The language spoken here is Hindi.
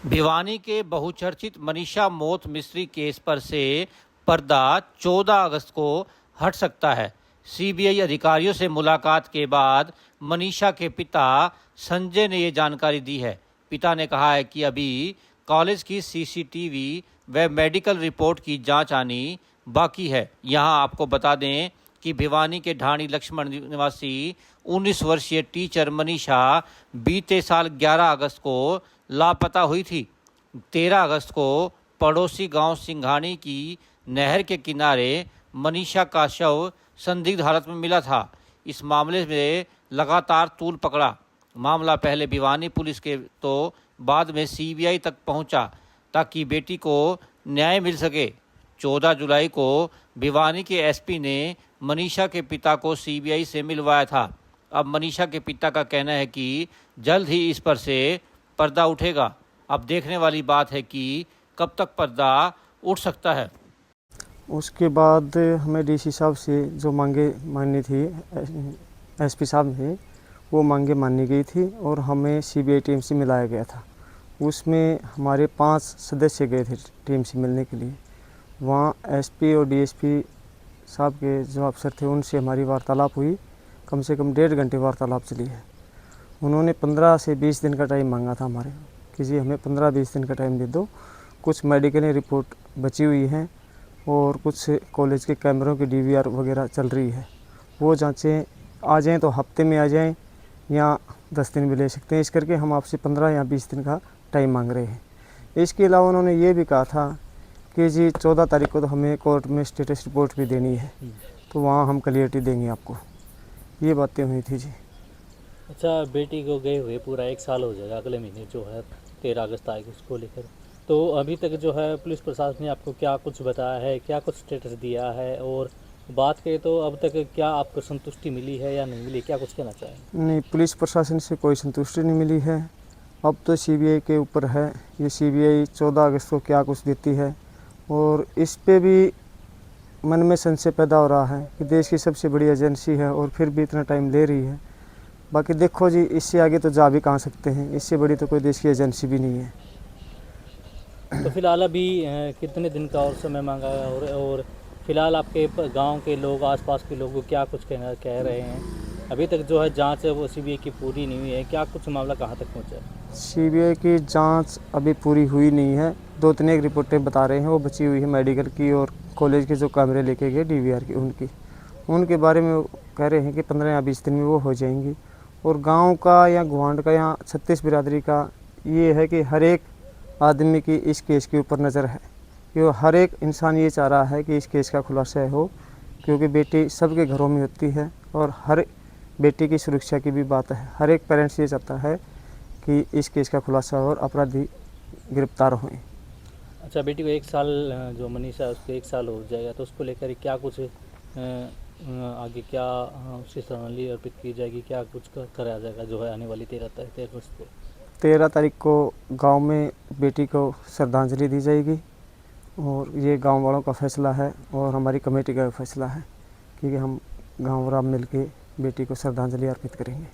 भिवानी के बहुचर्चित मनीषा मौत मिस्त्री केस पर से पर्दा 14 अगस्त को हट सकता है। सीबीआई अधिकारियों से मुलाकात के बाद मनीषा के पिता संजय ने ये जानकारी दी है। पिता ने कहा है कि अभी कॉलेज की सीसीटीवी व मेडिकल रिपोर्ट की जांच आनी बाकी है। यहां आपको बता दें कि भिवानी के ढाणी लक्ष्मण निवासी 19 वर्षीय टीचर मनीषा बीते साल 11 अगस्त को लापता हुई थी। 13 अगस्त को पड़ोसी गांव सिंघानी की नहर के किनारे मनीषा का शव संदिग्ध हालत में मिला था। इस मामले में लगातार तूल पकड़ा। मामला पहले भिवानी पुलिस के तो बाद में सीबीआई तक पहुंचा ताकि बेटी को न्याय मिल सके। 14 जुलाई को भिवानी के एसपी ने मनीषा के पिता को सीबीआई से मिलवाया था। अब मनीषा के पिता का कहना है कि जल्द ही इस पर से पर्दा उठेगा। अब देखने वाली बात है कि कब तक पर्दा उठ सकता है। उसके बाद हमें डीसी साहब से जो मांगे माननी थी, एसपी साहब ने वो मांगे मानी गई थी और हमें सीबीआई टीम से मिलाया गया था। उसमें हमारे 5 सदस्य गए थे टीम से मिलने के लिए। वहाँ एसपी और डीएसपी साहब के जो अफसर थे उनसे हमारी वार्तालाप हुई। कम से कम 1.5 घंटे वार्तालाप चली है। उन्होंने 15 से 20 दिन का टाइम मांगा था हमारे कि जी हमें 15-20 दिन का टाइम दे दो। कुछ मेडिकल रिपोर्ट बची हुई हैं और कुछ कॉलेज के कैमरों की डीवीआर वगैरह चल रही है। वो जांचें आ जाएं तो हफ्ते में आ जाएं या 10 दिन भी ले सकते हैं। इस करके हम आपसे 15 या 20 दिन का टाइम मांग रहे हैं। इसके अलावा उन्होंने ये भी कहा था कि जी 14 तारीख को तो हमें कोर्ट में स्टेटस रिपोर्ट भी देनी है, तो वहाँ हम क्लियरिटी देंगे आपको। ये बातें हुई थी जी। अच्छा, बेटी को गए हुए पूरा 1 साल हो जाएगा अगले महीने जो है 13 अगस्त आएगी उसको लेकर। तो अभी तक जो है पुलिस प्रशासन ने आपको क्या कुछ बताया है, क्या कुछ स्टेटस दिया है, और बात करें तो अब तक क्या आपको संतुष्टि मिली है या नहीं मिली, क्या कुछ कहना चाहेंगे? नहीं, पुलिस प्रशासन से कोई संतुष्टि नहीं मिली है। अब तो सीबीआई के ऊपर है। ये सीबीआई 14 अगस्त को क्या कुछ देती है, और इस पे भी मन में संशय पैदा हो रहा है कि देश की सबसे बड़ी एजेंसी है और फिर भी इतना टाइम ले रही है। बाकी देखो जी, इससे आगे तो जा भी कहाँ सकते हैं। इससे बड़ी तो कोई देश की एजेंसी भी नहीं है। तो फिलहाल अभी कितने दिन का और समय मांगा है, और फिलहाल आपके गांव के लोग, आसपास के लोग क्या कुछ कह रहे हैं? अभी तक जो है जांच है वो सीबीआई की पूरी नहीं हुई है। क्या कुछ मामला कहाँ तक पहुँचा है? सीबीआई की जांच अभी पूरी हुई नहीं है। 2-3 एक रिपोर्टें बता रहे हैं वो बची हुई है, मेडिकल की और कॉलेज के जो कैमरे लेके गए डीवीआर की उनके बारे में कह रहे हैं कि 15 या 20 दिन में वो हो जाएंगी। और गांव का या गुआंढ का या 36 बिरादरी का ये है कि हर एक आदमी की इस केस के ऊपर नज़र है कि हर एक इंसान ये चाह रहा है कि इस केस का खुलासा हो, क्योंकि बेटी सबके घरों में होती है और हर बेटी की सुरक्षा की भी बात है। हर एक पेरेंट्स ये चाहता है कि इस केस का खुलासा और अपराधी गिरफ्तार हों। अच्छा, बेटी को 1 साल जो मनीषा उसको 1 साल हो जाएगा, तो उसको लेकर क्या कुछ आगे क्या उसकी श्रद्धांजलि अर्पित की जाएगी, क्या कुछ करा जाएगा जो है आने वाली 13 तारीख को गांव में बेटी को श्रद्धांजलि दी जाएगी और ये गांव वालों का फैसला है और हमारी कमेटी का फैसला है कि हम गांव वाला मिल के बेटी को श्रद्धांजलि अर्पित करेंगे।